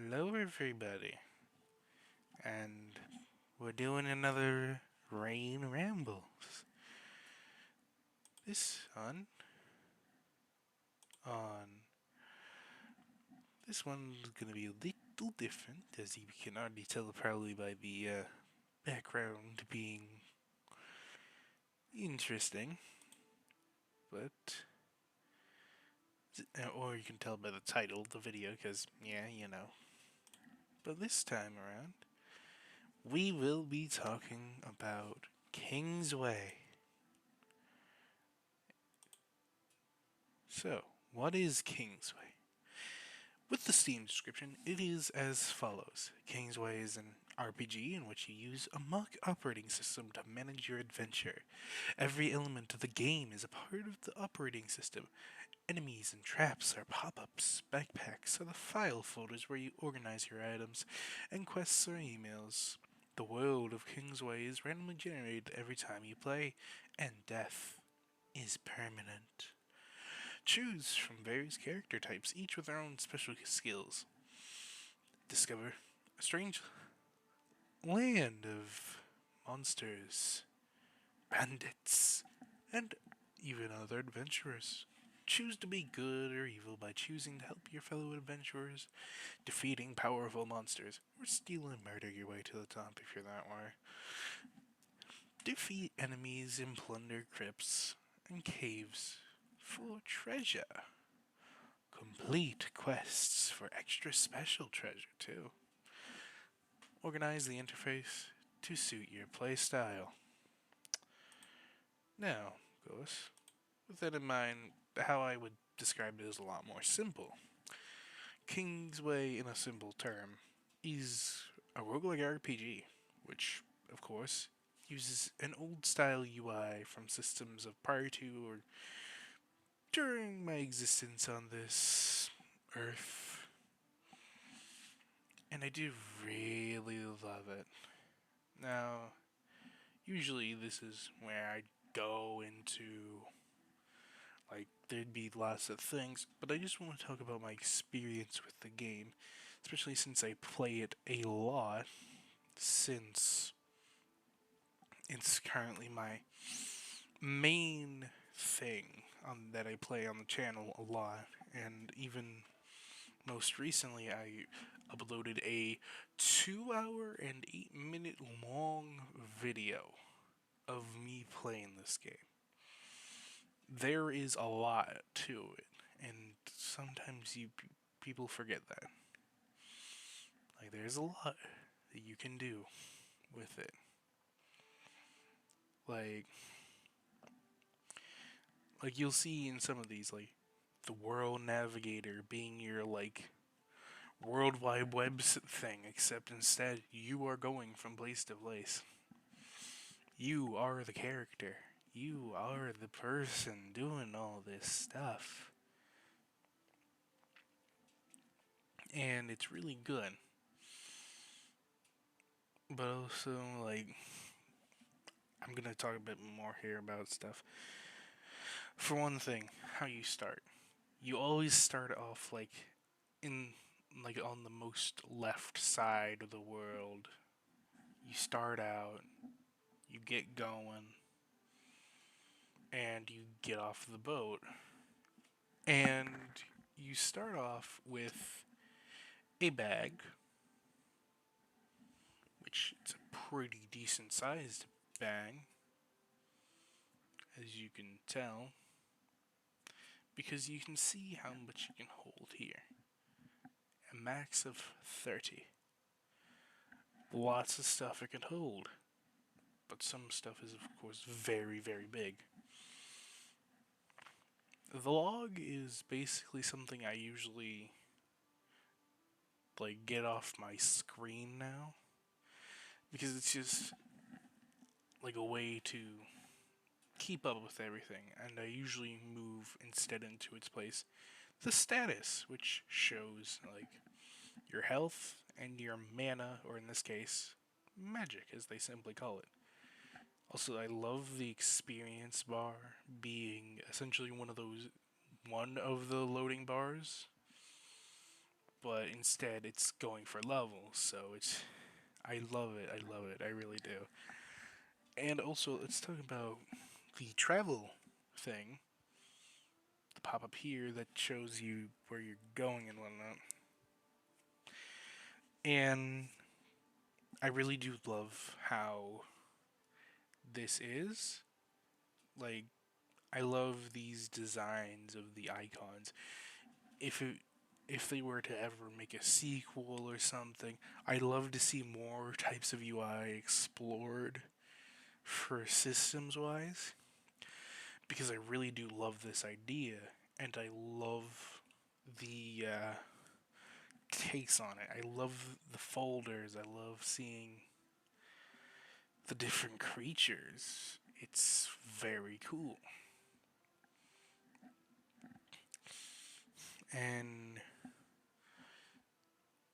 Hello, everybody, and we're doing another Rain Rambles. This on this one's gonna be a little different, as you can already tell probably by the background being interesting, but or you can tell by the title of the video, because yeah, you know. But this time around, we will be talking about Kingsway. So, what is Kingsway? With the Steam description, it is as follows. Kingsway is an RPG in which you use a mock operating system to manage your adventure. Every element of the game is a part of the operating system. Enemies and traps are pop-ups, backpacks are the file folders where you organize your items, and quests are emails. The world of Kingsway is randomly generated every time you play, and death is permanent. Choose from various character types, each with their own special skills. Discover a strange land of monsters, bandits, and even other adventurers. Choose to be good or evil by choosing to help your fellow adventurers, defeating powerful monsters, or steal and murder your way to the top if you're that way. Defeat enemies and plunder crypts and caves for treasure. Complete quests for extra special treasure, too. Organize the interface to suit your playstyle. Now, of course, with that in mind, how I would describe it is a lot more simple. Kingsway, in a simple term, is a roguelike RPG, which, of course, uses an old style UI from systems of prior to or during my existence on this earth. And I do really love it. Now, usually this is where I go into, like, there'd be lots of things, but I just want to talk about my experience with the game, especially since I play it a lot, since it's currently my main thing that I play on the channel a lot, and even most recently I uploaded a 2 hour and 8 minute long video of me playing this game. There is a lot to it, and sometimes people forget that. Like, there's a lot that you can do with it. Like you'll see in some of these, like the World Navigator being your like World Wide Web thing, except instead you are going from place to place. You are the character. You are the person doing all this stuff. And it's really good. But also, like, I'm gonna talk a bit more here about stuff. For one thing, how you start. You always start off, like, in, like, on the most left side of the world. You start out, you get going, and you get off the boat. And you start off with a bag, which it's a pretty decent sized bag, as you can tell, because you can see how much you can hold here. A max of 30. Lots of stuff it can hold, but some stuff is, of course, very, very big. The log is basically something I usually like get off my screen now, because it's just like a way to keep up with everything, and I usually move instead into its place the status, which shows like your health and your mana, or in this case, magic, as they simply call it. Also, I love the experience bar being essentially one of the loading bars. but instead it's going for levels. So it's I love it. I love it. I really do. And also, let's talk about the travel thing. The pop up here that shows you where you're going and whatnot. And I really do love how this is. Like, I love these designs of the icons. If it, if they were to ever make a sequel or something, I'd love to see more types of UI explored for systems wise because I really do love this idea and I love the takes on it. I love the folders. I love seeing the different creatures. It's very cool. And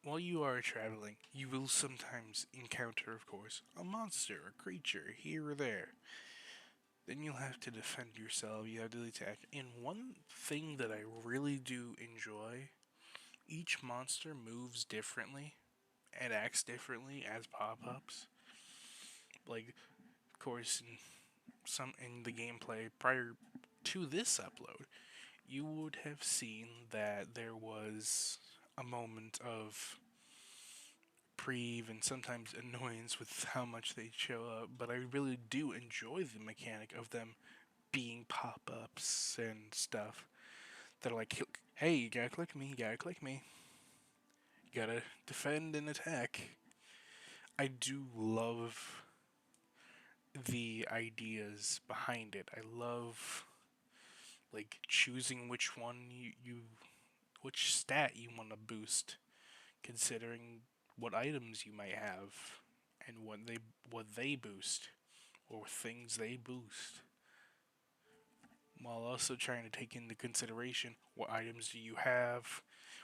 while you are traveling, you will sometimes encounter, of course, a monster, a creature, here or there. Then you'll have to defend yourself, you have to attack. And one thing that I really do enjoy, each monster moves differently and acts differently as pop-ups. Like, of course, in the gameplay prior to this upload, you would have seen that there was a moment of reprieve and sometimes annoyance with how much they show up, but I really do enjoy the mechanic of them being pop ups and stuff that are like, hey, you gotta click me, you gotta click me, you gotta defend and attack. I do love the ideas behind it. I love like choosing which one which stat you want to boost, considering what items you might have and what they boost or things they boost, while also trying to take into consideration what items do you have,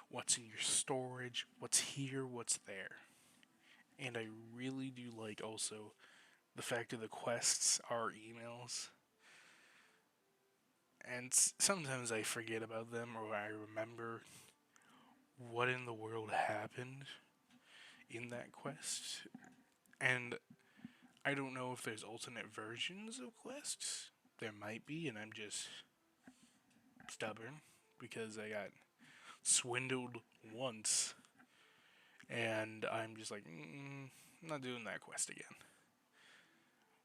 what's in your storage, what's here, what's there. And I really do like also the fact that the quests are emails. And sometimes I forget about them or I remember what in the world happened in that quest. And I don't know if there's alternate versions of quests. There might be, and I'm just stubborn because I got swindled once, and I'm just like, I'm not doing that quest again.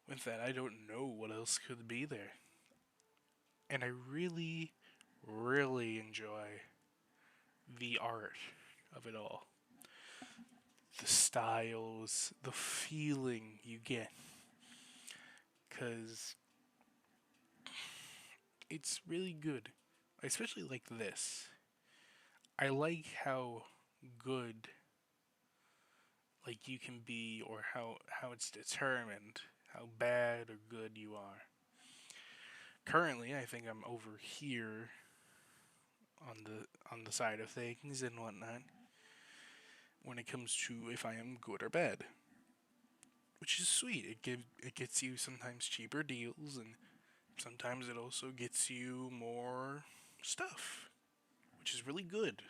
With that, I don't know what else could be there. And I really, really enjoy the art of it all. The styles, the feeling you get. Because it's really good. Especially like this. I like how good like you can be or how it's determined how bad or good you are. Currently, I think I'm over here on the side of things and whatnot when it comes to if I am good or bad, which is sweet. It gets you sometimes cheaper deals and sometimes it also gets you more stuff, which is really good,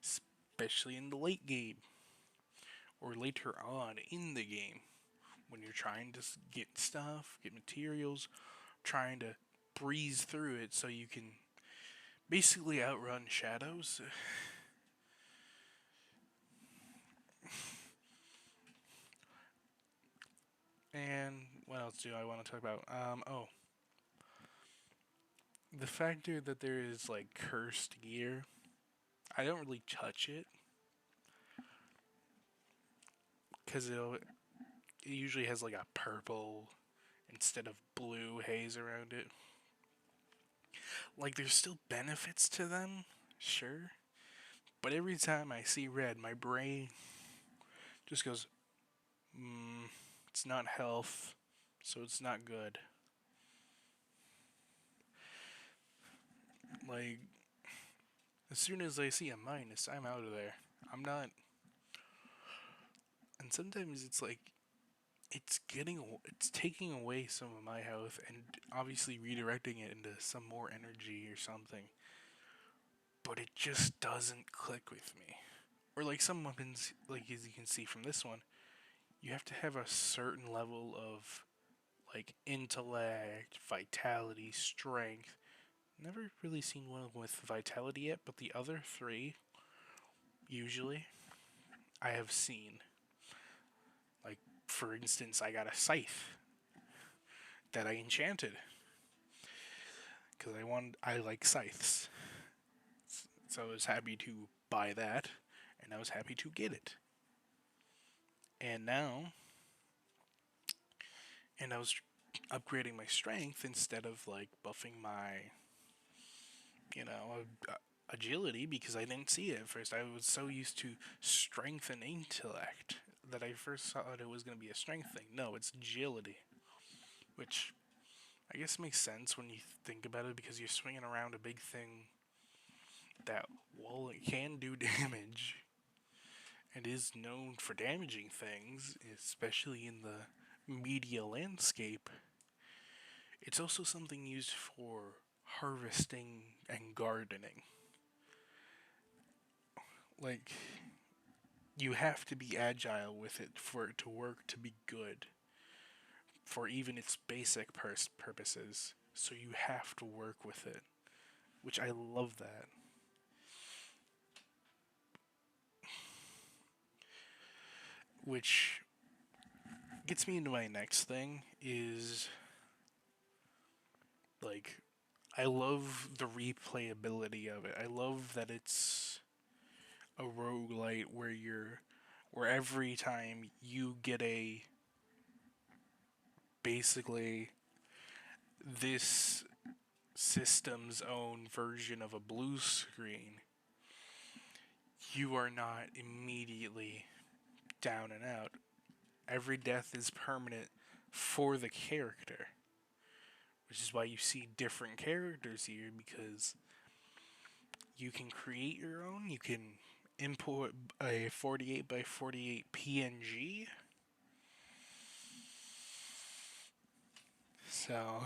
especially in the late game or later on in the game when you're trying to get stuff, get materials, trying to breeze through it so you can basically outrun shadows. And what else do I want to talk about? The factor that there is like cursed gear. I don't really touch it because it usually has like a purple instead of blue haze around it. Like there's still benefits to them, sure, but every time I see red, my brain just goes, it's not health, so it's not good. Like as soon as I see a minus, I'm out of there. I'm not. And sometimes it's like it's taking away some of my health and obviously redirecting it into some more energy or something. But it just doesn't click with me. or like some weapons, like as you can see from this one, you have to have a certain level of like intellect, vitality, strength. Never really seen one with vitality yet, but the other three usually I have seen. Like for instance, I got a scythe that I enchanted because I like scythes, so I was happy to buy that, and I was happy to get it. And now, and I was upgrading my strength instead of like buffing my, you know, agility because I didn't see it at first. I was so used to strength and intellect that I first thought it was going to be a strength thing. No, it's agility, which I guess makes sense when you think about it because you're swinging around a big thing that, well, it can do damage and is known for damaging things, especially in the media landscape. It's also something used for harvesting and gardening. Like, you have to be agile with it for it to work to be good, for even its basic purposes. So you have to work with it, which I love that. Which gets me into my next thing is like I love the replayability of it. I love that it's a roguelite where every time you get a basically this system's own version of a blue screen, you are not immediately down and out. Every death is permanent for the character, which is why you see different characters here because you can create your own. You can import a 48 by 48 PNG. So,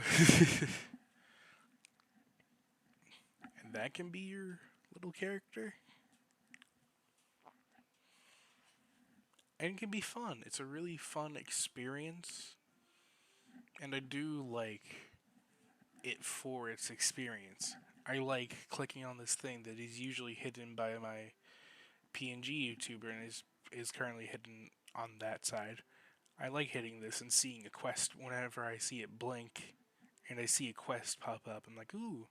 and that can be your little character. And it can be fun. It's a really fun experience. And I do like it for its experience. I like clicking on this thing that is usually hidden by my PNG YouTuber and is currently hidden on that side. I like hitting this and seeing a quest whenever I see it blink and I see a quest pop up. I'm like, ooh.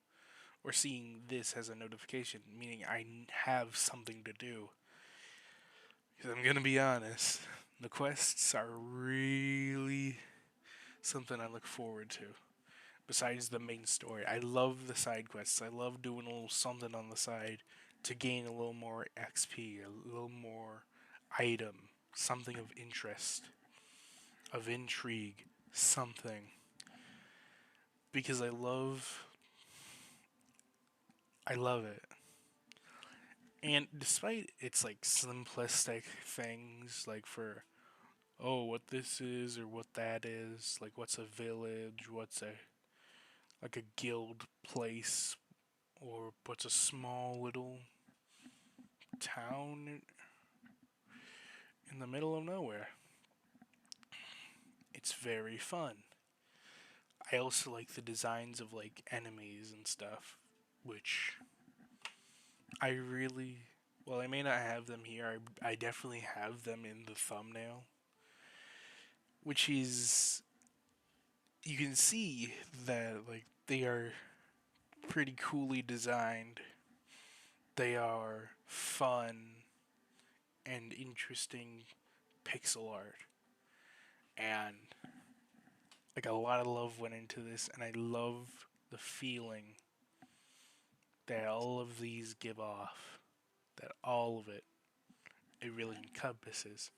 Or seeing this as a notification, meaning I have something to do. Because I'm going to be honest, the quests are really something I look forward to. Besides the main story, I love the side quests. I love doing a little something on the side to gain a little more XP, a little more item, something of interest, of intrigue, something. Because I love it. And despite its like simplistic things, like for oh what this is or what that is, like what's a village, what's a like a guild place, or what's a small little town in the middle of nowhere. It's very fun. I also like the designs of like enemies and stuff, which I really well, I may not have them here. I definitely have them in the thumbnail, which is you can see that like they are pretty coolly designed. They are fun and interesting pixel art. And like a lot of love went into this and I love the feeling that all of these give off. That all of it really encompasses.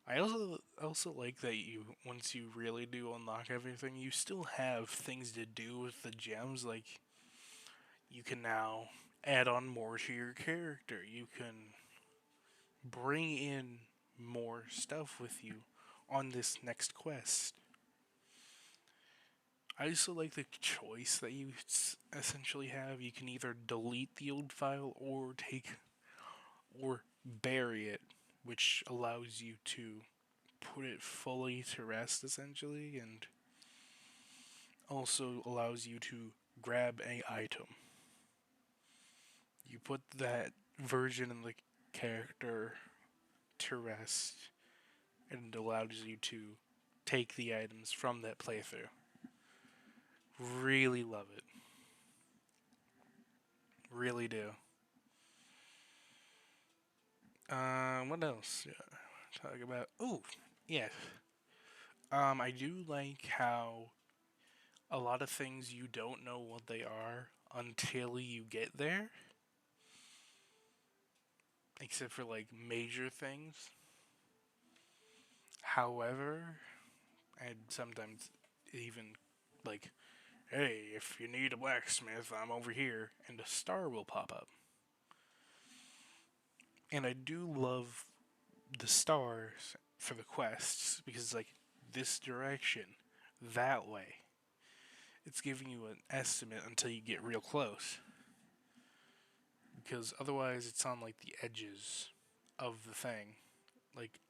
I also like that you once you really do unlock everything, you still have things to do with the gems. Like you can now add on more to your character. You can bring in more stuff with you on this next quest. I also like the choice that you essentially have. You can either delete the old file or bury it, which allows you to put it fully to rest essentially, and also allows you to grab a item. You put that version of the character to rest, and it allows you to take the items from that playthrough. Really love it. Really do. What else? Yeah, talk about. Oh, yeah. I do like how a lot of things you don't know what they are until you get there, except for like major things. However, and sometimes even like, hey, if you need a blacksmith, I'm over here, and a star will pop up. And I do love the stars for the quests because it's like this direction, that way. It's giving you an estimate until you get real close. Because otherwise, it's on like the edges of the thing. Like,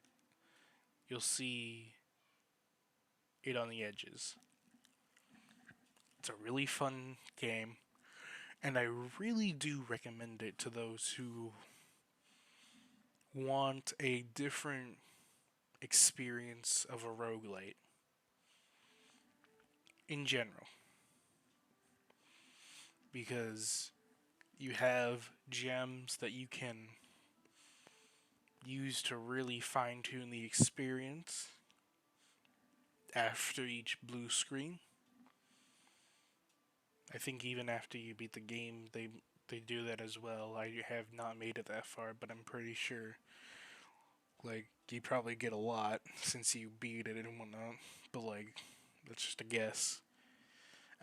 you'll see it on the edges. It's a really fun game, and I really do recommend it to those who want a different experience of a roguelite in general. Because you have gems that you can use to really fine tune the experience after each blue screen. I think even after you beat the game, they do that as well. I have not made it that far, but I'm pretty sure. Like, you probably get a lot since you beat it and whatnot. But like, that's just a guess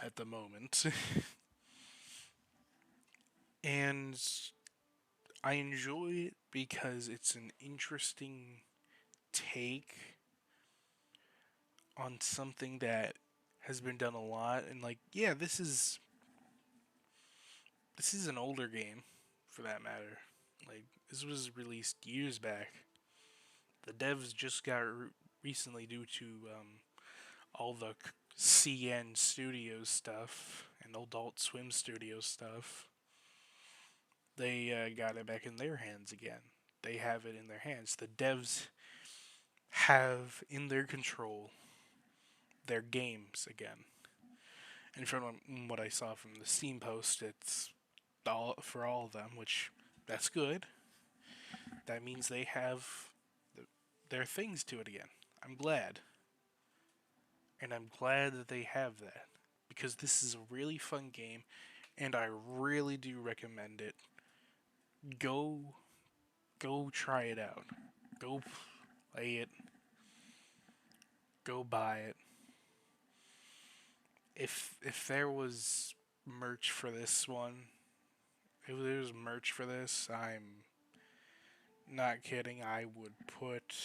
at the moment. And I enjoy it because it's an interesting take on something that has been done a lot. And like, yeah, this is an older game, for that matter. Like, this was released years back. The devs just got recently, due to all the CN Studios stuff and Adult Swim Studios stuff. They got it back in their hands again. They have it in their hands. The devs have in their control their games again. And from what I saw from the Steam post, it's all for all of them, which that's good. That means they have their things to it again. I'm glad. And I'm glad that they have that. Because this is a really fun game, and I really do recommend it. Go try it out. Go play it. Go buy it. If there was merch for this one, if there was merch for this, I'm not kidding. I would put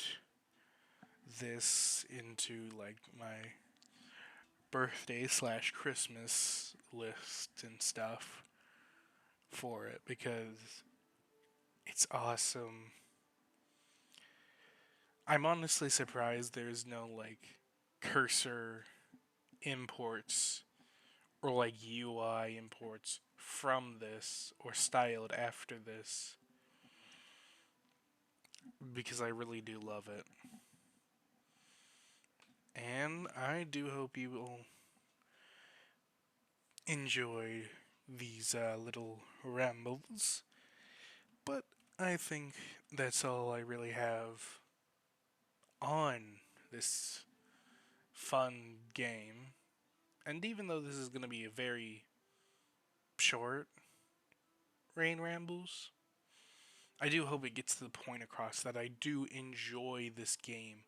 this into like my birthday slash Christmas list and stuff for it because it's awesome. I'm honestly surprised there's no like cursor imports or like UI imports from this or styled after this because I really do love it. And I do hope you will enjoy these little rambles. But I think that's all I really have on this fun game. And even though this is going to be a very short Rain Rambles, I do hope it gets to the point across that I do enjoy this game.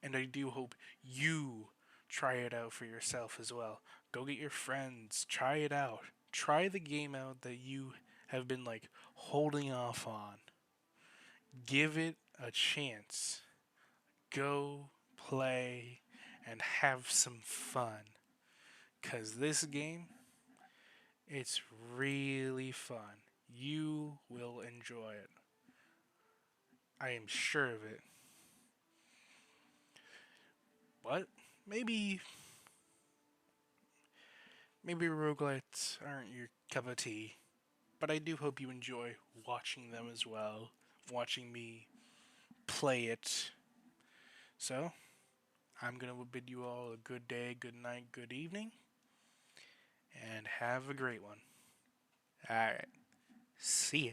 And I do hope you try it out for yourself as well. Go get your friends, try it out. Try the game out that you have been like holding off on. Give it a chance. Go play and have some fun. Cause this game, it's really fun. You will enjoy it. I am sure of it. What? Maybe maybe roguelites aren't your cup of tea, but I do hope you enjoy watching them as well, watching me play it. So, I'm going to bid you all a good day, good night, good evening, and have a great one. Alright, see ya.